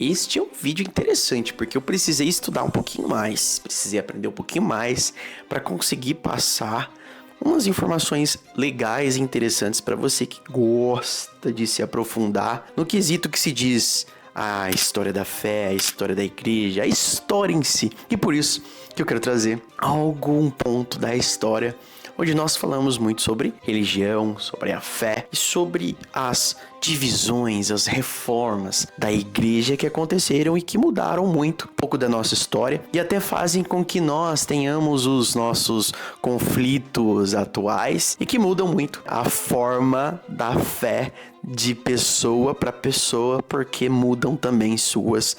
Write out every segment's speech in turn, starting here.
Este é um vídeo interessante, porque eu precisei estudar um pouquinho mais, precisei aprender um pouquinho mais para conseguir passar umas informações legais e interessantes para você que gosta de se aprofundar no quesito que se diz a história da fé, a história da igreja, a história em si. E por isso que eu quero trazer algum ponto da história onde nós falamos muito sobre religião, sobre a fé e sobre as divisões, as reformas da igreja que aconteceram e que mudaram muito um pouco da nossa história e até fazem com que nós tenhamos os nossos conflitos atuais e que mudam muito a forma da fé de pessoa para pessoa, porque mudam também suas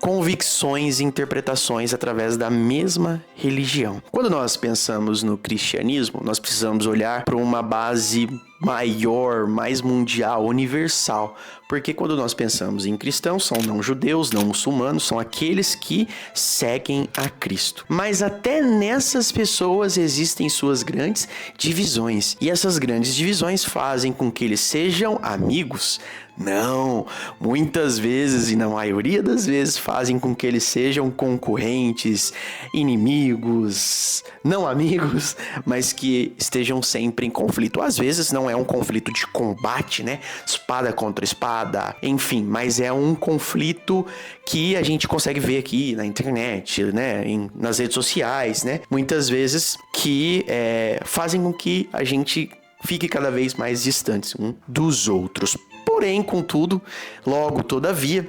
convicções e interpretações através da mesma religião. Quando nós pensamos no cristianismo, nós precisamos olhar para uma base maior, mais mundial, universal, porque quando nós pensamos em cristãos, são não judeus, não muçulmanos, são aqueles que seguem a Cristo. Mas até nessas pessoas existem suas grandes divisões, e essas grandes divisões fazem com que eles sejam amigos. Não, muitas vezes e na maioria das vezes fazem com que eles sejam concorrentes, inimigos, não amigos, mas que estejam sempre em conflito. Às vezes não é um conflito de combate, né? Espada contra espada, enfim, mas é um conflito que a gente consegue ver aqui na internet, né? Nas redes sociais, né? Muitas vezes que fazem com que a gente fique cada vez mais distantes um dos outros. Porém, contudo, logo, todavia,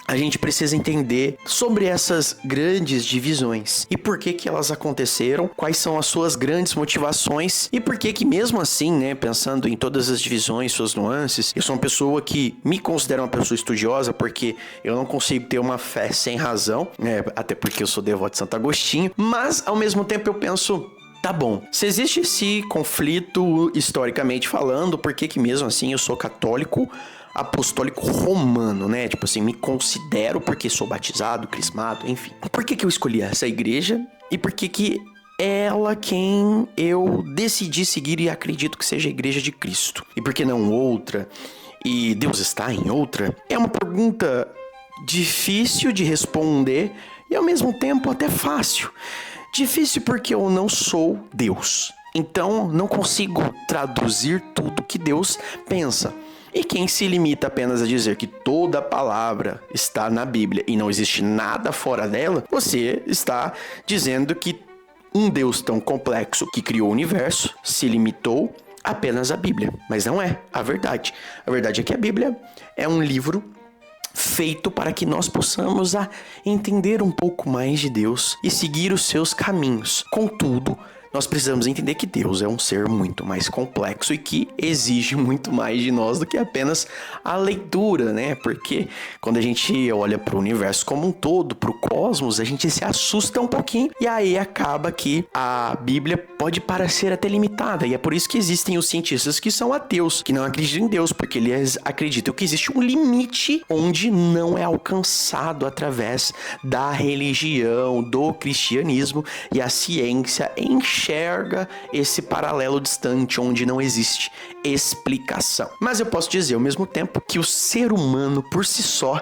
a gente precisa entender sobre essas grandes divisões e por que elas aconteceram, quais são as suas grandes motivações e por que mesmo assim, né, pensando em todas as divisões, suas nuances, eu sou uma pessoa que me considero uma pessoa estudiosa porque eu não consigo ter uma fé sem razão, né, até porque eu sou devoto de Santo Agostinho, mas ao mesmo tempo eu penso, tá bom, se existe esse conflito historicamente falando, por que mesmo assim eu sou católico apostólico romano, né? Tipo assim, me considero porque sou batizado, crismado, enfim. Por que eu escolhi essa igreja e por que ela quem eu decidi seguir e acredito que seja a igreja de Cristo? E por que não outra? E Deus está em outra? É uma pergunta difícil de responder e ao mesmo tempo até fácil. Difícil porque eu não sou Deus. Então não consigo traduzir tudo que Deus pensa. E quem se limita apenas a dizer que toda palavra está na Bíblia e não existe nada fora dela, você está dizendo que um Deus tão complexo que criou o universo se limitou apenas à Bíblia. Mas não é a verdade. A verdade é que a Bíblia é um livro feito para que nós possamos entender um pouco mais de Deus e seguir os seus caminhos. Contudo, nós precisamos entender que Deus é um ser muito mais complexo e que exige muito mais de nós do que apenas a leitura, né? Porque quando a gente olha para o universo como um todo, para o cosmos, a gente se assusta um pouquinho e aí acaba que a Bíblia pode parecer até limitada. E é por isso que existem os cientistas que são ateus, que não acreditam em Deus, porque eles acreditam que existe um limite onde não é alcançado através da religião, do cristianismo, e a ciência enxerga esse paralelo distante onde não existe explicação. Mas eu posso dizer ao mesmo tempo que o ser humano por si só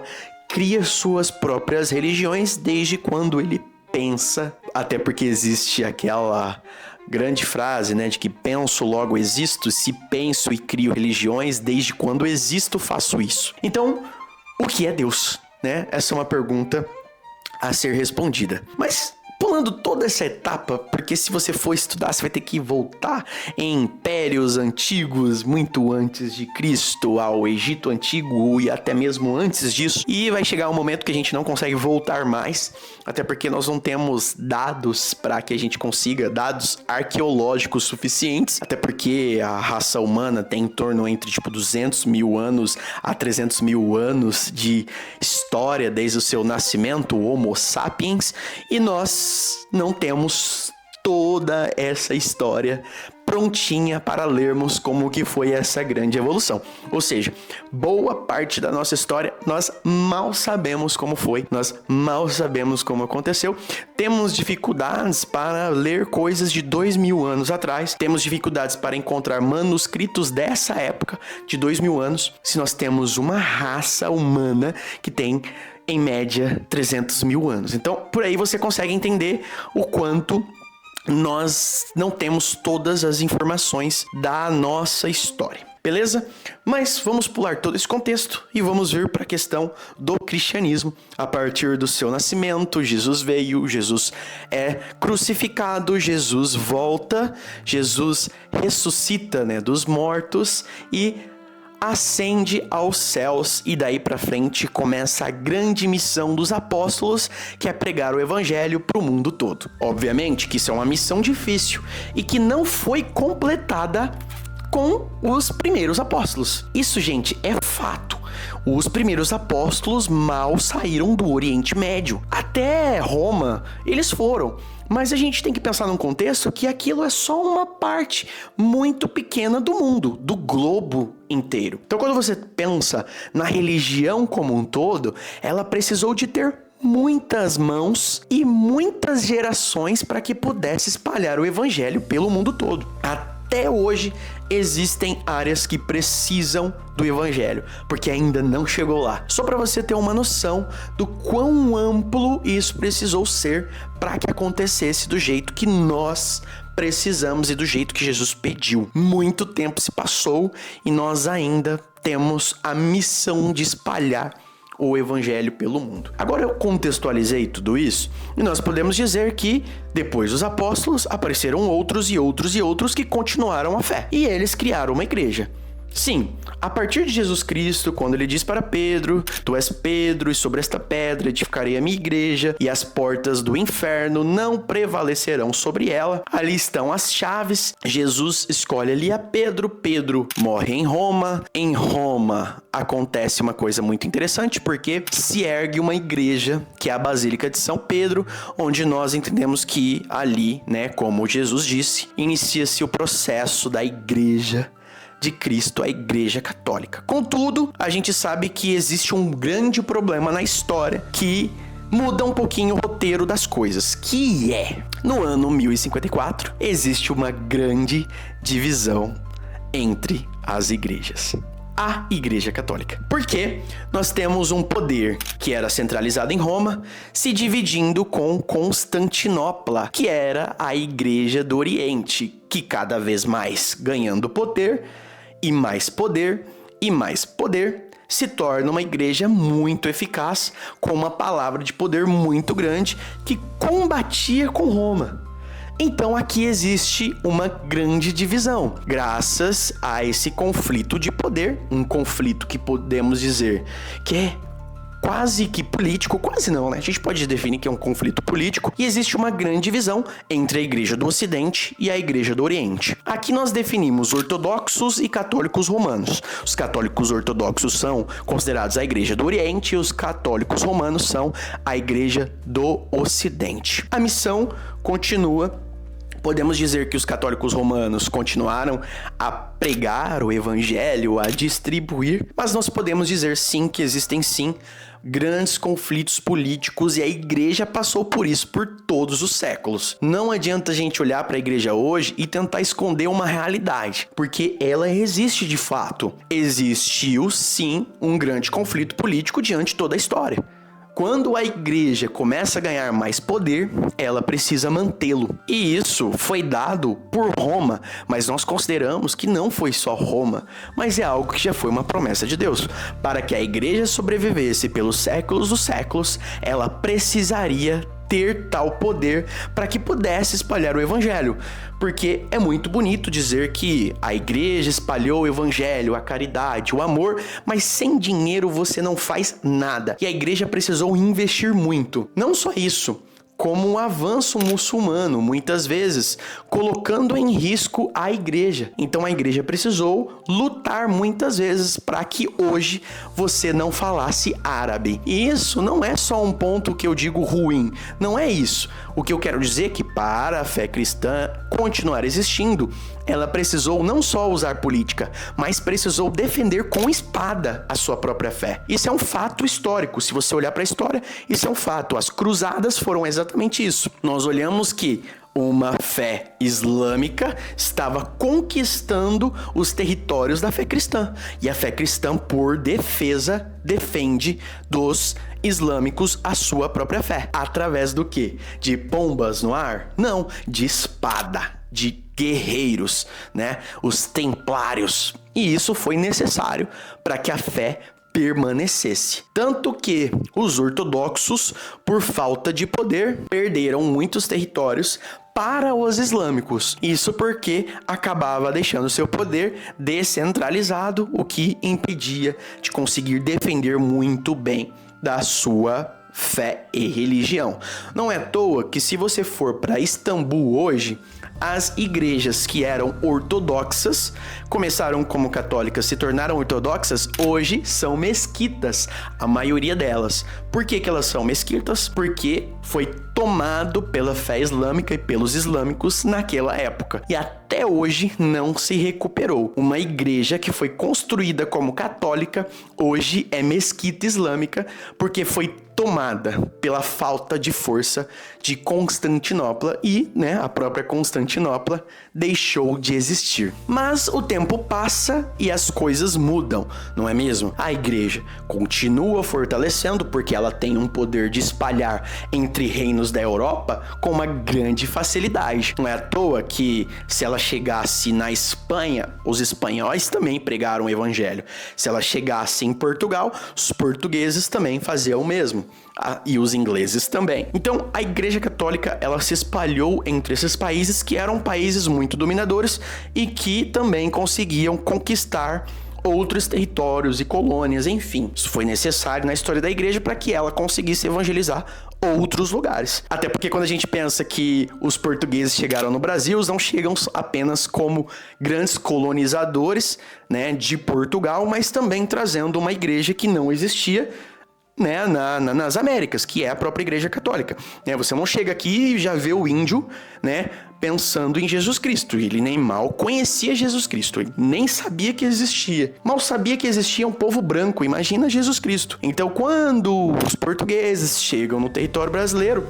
cria suas próprias religiões desde quando ele pensa, até porque existe aquela grande frase, né, de que penso, logo existo. Se penso e crio religiões, desde quando existo, faço isso. Então, o que é Deus, né? Essa é uma pergunta a ser respondida. Mas pulando toda essa etapa, porque se você for estudar, você vai ter que voltar em impérios antigos, muito antes de Cristo, ao Egito Antigo e até mesmo antes disso. E vai chegar um momento que a gente não consegue voltar mais, até porque nós não temos dados para que a gente consiga, dados arqueológicos suficientes, até porque a raça humana tem em torno entre 200 mil anos a 300 mil anos de história desde o seu nascimento, o Homo sapiens, e nós não temos toda essa história prontinha para lermos como que foi essa grande evolução. Ou seja, boa parte da nossa história nós mal sabemos como foi, nós mal sabemos como aconteceu. Temos dificuldades para ler coisas de 2000 anos atrás, temos dificuldades para encontrar manuscritos dessa época de 2000 anos, se nós temos uma raça humana que tem em média 300 mil anos. Então, por aí você consegue entender o quanto nós não temos todas as informações da nossa história. Beleza? Mas vamos pular todo esse contexto e vamos vir para a questão do cristianismo. A partir do seu nascimento, Jesus veio, Jesus é crucificado, Jesus volta, Jesus ressuscita, dos mortos e ascende aos céus, e daí para frente começa a grande missão dos apóstolos, que é pregar o evangelho para o mundo todo. Obviamente que isso é uma missão difícil e que não foi completada com os primeiros apóstolos. Isso, gente, é fato. Os primeiros apóstolos mal saíram do Oriente Médio. Até Roma, eles foram. Mas a gente tem que pensar num contexto que aquilo é só uma parte muito pequena do mundo, do globo inteiro. Então, quando você pensa na religião como um todo, ela precisou de ter muitas mãos e muitas gerações para que pudesse espalhar o evangelho pelo mundo todo. Até hoje existem áreas que precisam do evangelho, porque ainda não chegou lá. Só para você ter uma noção do quão amplo isso precisou ser para que acontecesse do jeito que nós precisamos e do jeito que Jesus pediu. Muito tempo se passou e nós ainda temos a missão de espalhar o evangelho pelo mundo. Agora eu contextualizei tudo isso e nós podemos dizer que depois dos apóstolos apareceram outros e outros e outros que continuaram a fé e eles criaram uma igreja. Sim, a partir de Jesus Cristo, quando ele diz para Pedro: tu és Pedro, e sobre esta pedra edificarei a minha igreja, e as portas do inferno não prevalecerão sobre ela. Ali estão as chaves. Jesus escolhe ali a Pedro. Pedro morre em Roma. Em Roma acontece uma coisa muito interessante, porque se ergue uma igreja, que é a Basílica de São Pedro, onde nós entendemos que ali, como Jesus disse, inicia-se o processo da igreja de Cristo, a Igreja Católica. Contudo, a gente sabe que existe um grande problema na história que muda um pouquinho o roteiro das coisas, que é, no ano 1054, existe uma grande divisão entre as igrejas. A Igreja Católica. Porque nós temos um poder que era centralizado em Roma, se dividindo com Constantinopla, que era a Igreja do Oriente, que cada vez mais ganhando poder, e mais poder, e mais poder, se torna uma igreja muito eficaz, com uma palavra de poder muito grande, que combatia com Roma. Então aqui existe uma grande divisão, graças a esse conflito de poder, um conflito que podemos dizer que é quase que político, quase não, A gente pode definir que é um conflito político, e existe uma grande divisão entre a Igreja do Ocidente e a Igreja do Oriente. Aqui nós definimos ortodoxos e católicos romanos. Os católicos ortodoxos são considerados a Igreja do Oriente e os católicos romanos são a Igreja do Ocidente. A missão continua. Podemos dizer que os católicos romanos continuaram a pregar o evangelho, a distribuir, mas nós podemos dizer sim que existem sim grandes conflitos políticos e a igreja passou por isso por todos os séculos. Não adianta a gente olhar para a igreja hoje e tentar esconder uma realidade, porque ela existe de fato. Existiu sim um grande conflito político diante de toda a história. Quando a igreja começa a ganhar mais poder, ela precisa mantê-lo. E isso foi dado por Roma, mas nós consideramos que não foi só Roma, mas é algo que já foi uma promessa de Deus. Para que a igreja sobrevivesse pelos séculos dos séculos, ela precisaria ter tal poder para que pudesse espalhar o evangelho. Porque é muito bonito dizer que a igreja espalhou o evangelho, a caridade, o amor, mas sem dinheiro você não faz nada. E a igreja precisou investir muito. Não só isso, como um avanço muçulmano, muitas vezes, colocando em risco a igreja. Então a igreja precisou lutar muitas vezes para que hoje você não falasse árabe. E isso não é só um ponto que eu digo ruim, não é isso. O que eu quero dizer é que para a fé cristã continuar existindo, ela precisou não só usar política, mas precisou defender com espada a sua própria fé. Isso é um fato histórico. Se você olhar para a história, isso é um fato. As cruzadas foram exatamente isso. Nós olhamos que uma fé islâmica estava conquistando os territórios da fé cristã. E a fé cristã, por defesa, defende dos islâmicos a sua própria fé. Através do quê? De pombas no ar? Não, de espada, de guerreiros, né? Os templários. E isso foi necessário para que a fé permanecesse. Tanto que os ortodoxos, por falta de poder, perderam muitos territórios para os islâmicos. Isso porque acabava deixando seu poder descentralizado, o que impedia de conseguir defender muito bem da sua fé e religião. Não é à toa que, se você for para Istambul hoje, as igrejas que eram ortodoxas, começaram como católicas, se tornaram ortodoxas, hoje são mesquitas, a maioria delas. Por que elas são mesquitas? Porque foi tomado pela fé islâmica e pelos islâmicos naquela época. E até hoje não se recuperou. Uma igreja que foi construída como católica, hoje é mesquita islâmica, porque foi tomada pela falta de força de Constantinopla e, a própria Constantinopla deixou de existir. Mas o tempo passa e as coisas mudam, não é mesmo? A igreja continua fortalecendo porque ela tem um poder de espalhar entre reinos da Europa com uma grande facilidade. Não é à toa que, se ela chegasse na Espanha, os espanhóis também pregaram o evangelho. Se ela chegasse em Portugal, os portugueses também faziam o mesmo. E os ingleses também. Então, a Igreja Católica, ela se espalhou entre esses países que eram países muito dominadores e que também conseguiam conquistar outros territórios e colônias, enfim. Isso foi necessário na história da igreja para que ela conseguisse evangelizar outros lugares. Até porque, quando a gente pensa que os portugueses chegaram no Brasil, eles não chegam apenas como grandes colonizadores, de Portugal, mas também trazendo uma igreja que não existia, nas Américas, que é a própria Igreja Católica. Você não chega aqui e já vê o índio, pensando em Jesus Cristo. Ele nem mal conhecia Jesus Cristo, ele nem sabia que existia. Mal sabia que existia um povo branco, imagina Jesus Cristo. Então, quando os portugueses chegam no território brasileiro,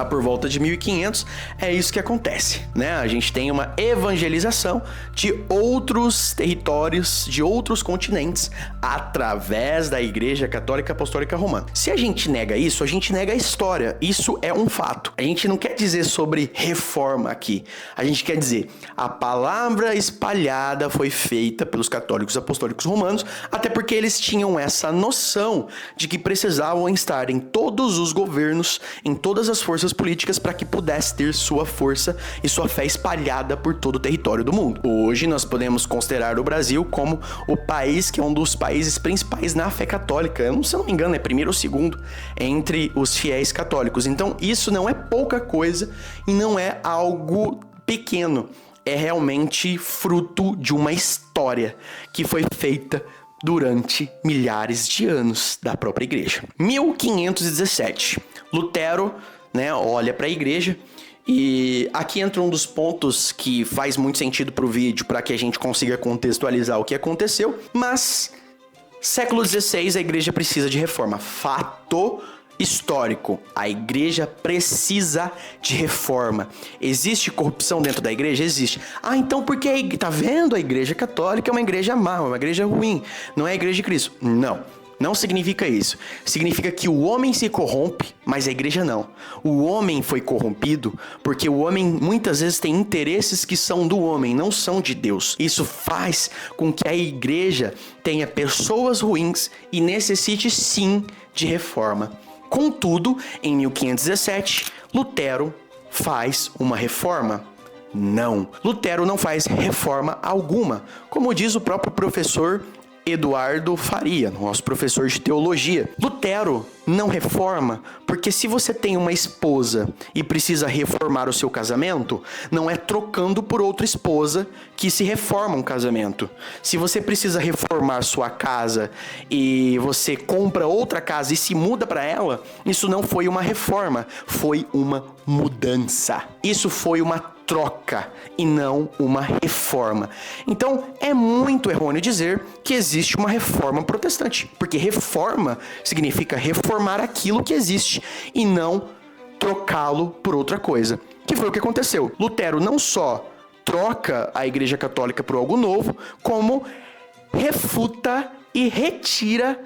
por volta de 1500, é isso que acontece, A gente tem uma evangelização de outros territórios, de outros continentes, através da Igreja Católica Apostólica Romana. Se a gente nega isso, a gente nega a história. Isso é um fato. A gente não quer dizer sobre reforma aqui. A gente quer dizer, a palavra espalhada foi feita pelos católicos apostólicos romanos, até porque eles tinham essa noção de que precisavam estar em todos os governos, em todas as forças políticas, para que pudesse ter sua força e sua fé espalhada por todo o território do mundo. Hoje nós podemos considerar o Brasil como o país que é um dos países principais na fé católica. Se eu não me engano, é primeiro ou segundo entre os fiéis católicos. Então isso não é pouca coisa e não é algo pequeno. É realmente fruto de uma história que foi feita durante milhares de anos da própria igreja. 1517, Lutero olha para a igreja, e aqui entra um dos pontos que faz muito sentido para o vídeo, para que a gente consiga contextualizar o que aconteceu. Mas, século XVI, a igreja precisa de reforma. Fato histórico. A igreja precisa de reforma. Existe corrupção dentro da igreja? Existe. Então por que tá vendo? A igreja católica é uma igreja má, uma igreja ruim. Não é a igreja de Cristo. Não significa isso. Significa que o homem se corrompe, mas a igreja não. O homem foi corrompido porque o homem muitas vezes tem interesses que são do homem, não são de Deus. Isso faz com que a igreja tenha pessoas ruins e necessite sim de reforma. Contudo, em 1517, Lutero faz uma reforma? Não. Lutero não faz reforma alguma, como diz o próprio professor Eduardo Faria, nosso professor de teologia. Lutero não reforma porque, se você tem uma esposa e precisa reformar o seu casamento, não é trocando por outra esposa que se reforma um casamento. Se você precisa reformar sua casa e você compra outra casa e se muda para ela, isso não foi uma reforma, foi uma mudança. Isso foi uma troca e não uma reforma. Então, é muito errôneo dizer que existe uma reforma protestante, porque reforma significa reformar aquilo que existe e não trocá-lo por outra coisa. que foi o que aconteceu. Lutero não só troca a Igreja Católica por algo novo, como refuta e retira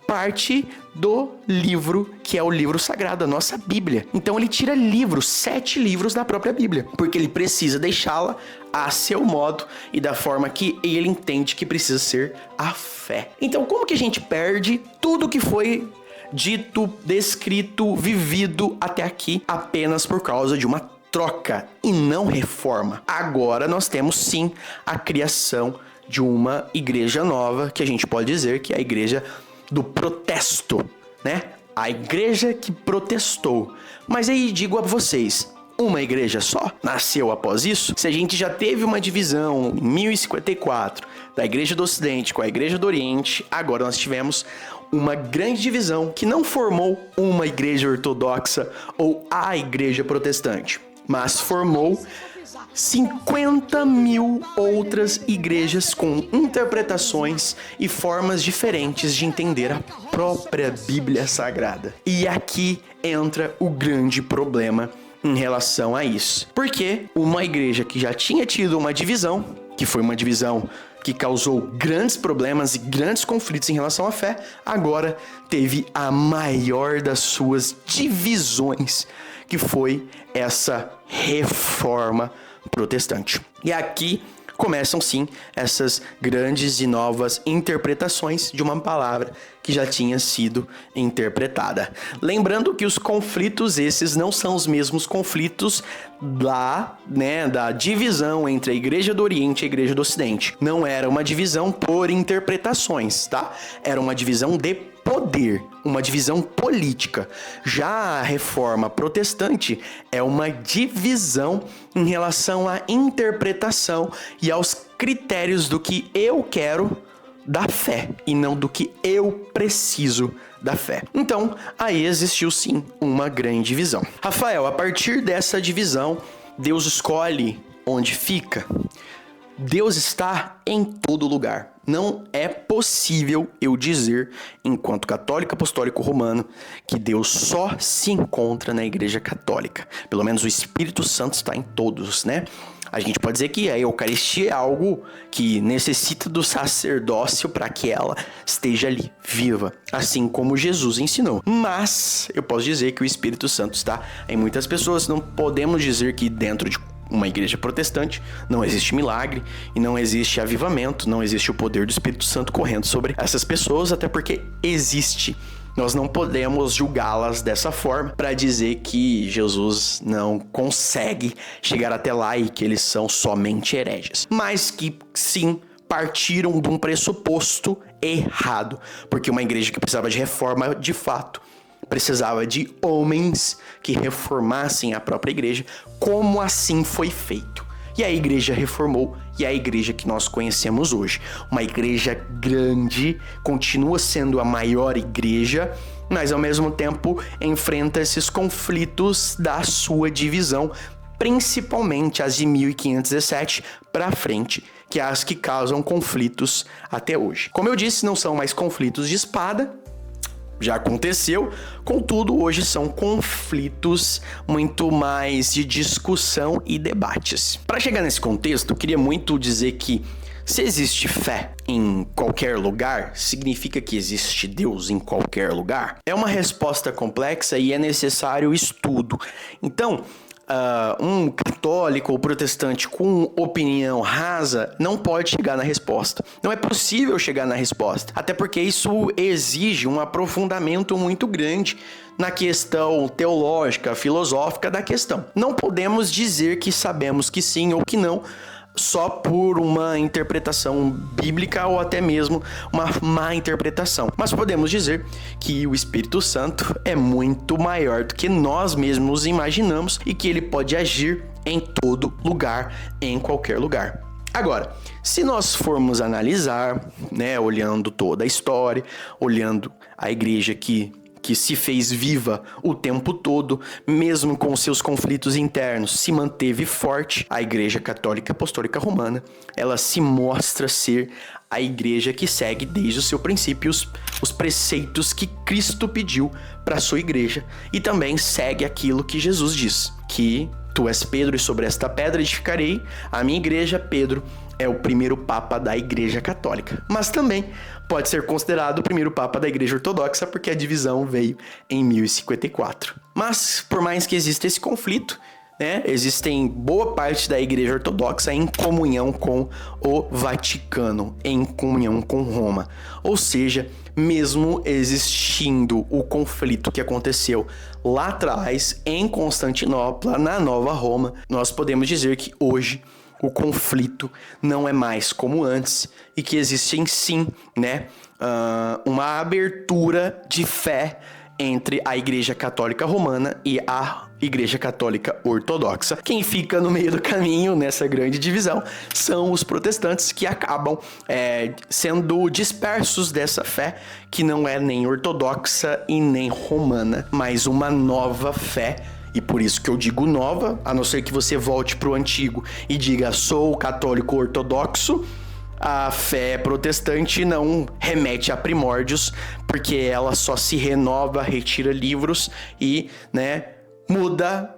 parte do livro, que é o livro sagrado, a nossa Bíblia. Então ele tira 7 livros da própria Bíblia, porque ele precisa deixá-la a seu modo e da forma que ele entende que precisa ser a fé. Então como que a gente perde tudo que foi dito, descrito, vivido até aqui apenas por causa de uma troca e não reforma? Agora nós temos sim a criação de uma igreja nova, que a gente pode dizer que é a igreja do protesto, né? A igreja que protestou. Mas aí digo a vocês, uma igreja só nasceu após isso? Se a gente já teve uma divisão em 1054 da igreja do Ocidente com a igreja do Oriente, agora nós tivemos uma grande divisão que não formou uma igreja ortodoxa ou a igreja protestante, mas formou 50 mil outras igrejas com interpretações e formas diferentes de entender a própria Bíblia Sagrada. E aqui entra o grande problema em relação a isso. Porque uma igreja que já tinha tido uma divisão, que foi uma divisão que causou grandes problemas e grandes conflitos em relação à fé, agora teve a maior das suas divisões, que foi essa reforma protestante. E aqui começam sim essas grandes e novas interpretações de uma palavra que já tinha sido interpretada. Lembrando que os conflitos esses não são os mesmos conflitos da divisão entre a Igreja do Oriente e a Igreja do Ocidente. Não era uma divisão por interpretações, tá? Era uma divisão de poder, uma divisão política. Já a reforma protestante é uma divisão em relação à interpretação e aos critérios do que eu quero da fé e não do que eu preciso da fé. Então, aí existiu sim uma grande divisão. Rafael, a partir dessa divisão, Deus escolhe onde fica? Deus está em todo lugar. Não é possível eu dizer, enquanto católico apostólico romano, que Deus só se encontra na Igreja Católica. Pelo menos o Espírito Santo está em todos, né? A gente pode dizer que a Eucaristia é algo que necessita do sacerdócio para que ela esteja ali, viva, assim como Jesus ensinou. Mas eu posso dizer que o Espírito Santo está em muitas pessoas. Não podemos dizer que dentro de uma igreja protestante não existe milagre e não existe avivamento, não existe o poder do Espírito Santo correndo sobre essas pessoas, até porque existe. Nós não podemos julgá-las dessa forma para dizer que Jesus não consegue chegar até lá e que eles são somente hereges. Mas que sim, partiram de um pressuposto errado. Porque uma igreja que precisava de reforma, de fato, precisava de homens que reformassem a própria igreja, como assim foi feito. E a igreja reformou, e é a igreja que nós conhecemos hoje. Uma igreja grande, continua sendo a maior igreja, mas ao mesmo tempo enfrenta esses conflitos da sua divisão, principalmente as de 1517 para frente, que é as que causam conflitos até hoje. Como eu disse, não são mais conflitos de espada, já aconteceu, contudo, hoje são conflitos muito mais de discussão e debates. Para chegar nesse contexto, eu queria muito dizer que se existe fé em qualquer lugar, significa que existe Deus em qualquer lugar? É uma resposta complexa e é necessário estudo. Então, um católico ou protestante com opinião rasa não pode chegar na resposta. Não é possível chegar na resposta. Até porque isso exige um aprofundamento muito grande na questão teológica, filosófica da questão. Não podemos dizer que sabemos que sim ou que não, só por uma interpretação bíblica ou até mesmo uma má interpretação. Mas podemos dizer que o Espírito Santo é muito maior do que nós mesmos imaginamos e que ele pode agir em todo lugar, em qualquer lugar. Agora, se nós formos analisar, olhando toda a história, olhando a igreja que se fez viva o tempo todo, mesmo com seus conflitos internos, se manteve forte, a Igreja Católica Apostólica Romana, ela se mostra ser a igreja que segue desde o seu princípio os preceitos que Cristo pediu para a sua igreja e também segue aquilo que Jesus diz, que Tu és Pedro, e sobre esta pedra edificarei a minha igreja. Pedro é o primeiro papa da Igreja Católica, mas também pode ser considerado o primeiro papa da Igreja Ortodoxa, porque a divisão veio em 1054. Mas, por mais que exista esse conflito, né, existem boa parte da Igreja Ortodoxa em comunhão com o Vaticano, em comunhão com Roma. Ou seja, mesmo existindo o conflito que aconteceu lá atrás em Constantinopla, na Nova Roma, nós podemos dizer que hoje o conflito não é mais como antes e que existe sim, né, uma abertura de fé entre a Igreja Católica Romana e a Igreja Católica Ortodoxa. Quem fica no meio do caminho nessa grande divisão são os protestantes, que acabam sendo dispersos dessa fé, que não é nem ortodoxa e nem romana, mas uma nova fé. E por isso que eu digo nova, a não ser que você volte para o antigo e diga sou católico ortodoxo. A fé protestante não remete a primórdios, porque ela só se renova, retira livros e, né, muda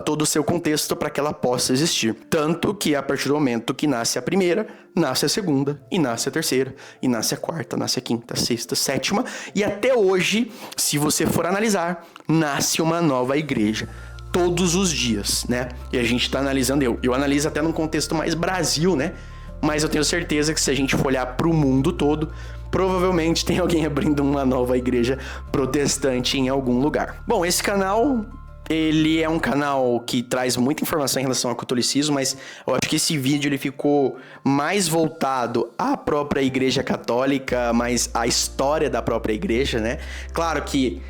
todo o seu contexto para que ela possa existir. Tanto que a partir do momento que nasce a primeira, nasce a segunda, e nasce a terceira, e nasce a quarta, nasce a quinta, a sexta, a sétima, e até hoje, se você for analisar, nasce uma nova igreja. Todos os dias, né? E a gente tá analisando, eu analiso até num contexto mais Brasil, né? Mas eu tenho certeza que se a gente for olhar para o mundo todo, provavelmente tem alguém abrindo uma nova igreja protestante em algum lugar. Bom, esse canal, ele é um canal que traz muita informação em relação ao catolicismo, mas eu acho que esse vídeo ele ficou mais voltado à própria Igreja Católica, mas à história da própria igreja, né? Claro que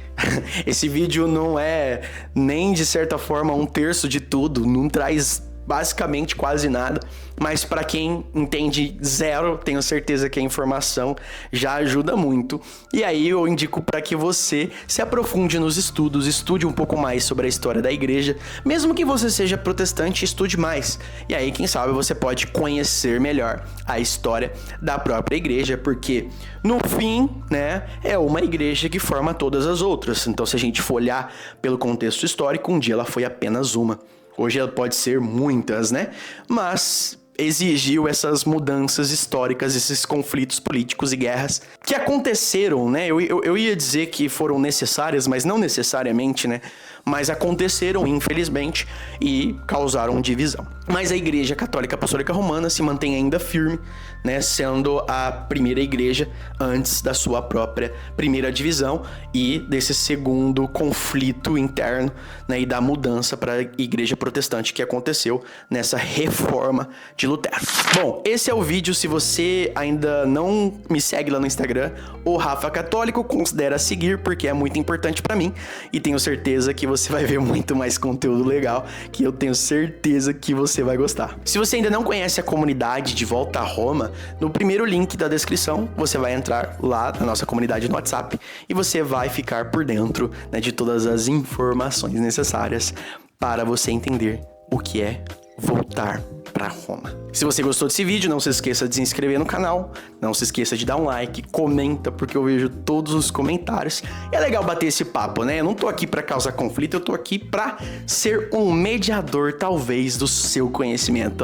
esse vídeo não é nem de certa forma um terço de tudo, não traz basicamente quase nada, mas para quem entende zero, tenho certeza que a informação já ajuda muito. E aí eu indico para que você se aprofunde nos estudos, estude um pouco mais sobre a história da igreja, mesmo que você seja protestante, estude mais. E aí, quem sabe, você pode conhecer melhor a história da própria igreja, porque no fim, né, é uma igreja que forma todas as outras. Então, se a gente for olhar pelo contexto histórico, um dia ela foi apenas uma. Hoje ela pode ser muitas, né? Mas exigiu essas mudanças históricas, esses conflitos políticos e guerras que aconteceram, né? Eu ia dizer que foram necessárias, mas não necessariamente, né? Mas aconteceram, infelizmente, e causaram divisão. Mas a Igreja Católica Apostólica Romana se mantém ainda firme, né? Sendo a primeira igreja antes da sua própria primeira divisão e desse segundo conflito interno, né? E da mudança para a Igreja Protestante que aconteceu nessa reforma de Lutero. Bom, esse é o vídeo. Se você ainda não me segue lá no Instagram, o Rafa Católico, considera seguir, porque é muito importante para mim e tenho certeza que você vai ver muito mais conteúdo legal, que eu tenho certeza que você vai gostar. Se você ainda não conhece a comunidade de Volta a Roma, no primeiro link da descrição, você vai entrar lá na nossa comunidade no WhatsApp e você vai ficar por dentro, né, de todas as informações necessárias para você entender o que é voltar para Roma. Se você gostou desse vídeo, não se esqueça de se inscrever no canal, não se esqueça de dar um like, comenta, porque eu vejo todos os comentários. É legal bater esse papo, né? Eu não tô aqui para causar conflito, eu tô aqui para ser um mediador, talvez, do seu conhecimento.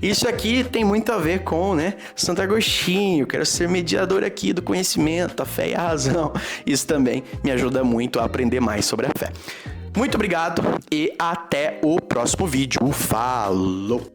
Isso aqui tem muito a ver com, né, Santo Agostinho. Quero ser mediador aqui do conhecimento, a fé e a razão. Isso também me ajuda muito a aprender mais sobre a fé. Muito obrigado e até o próximo vídeo. Falou!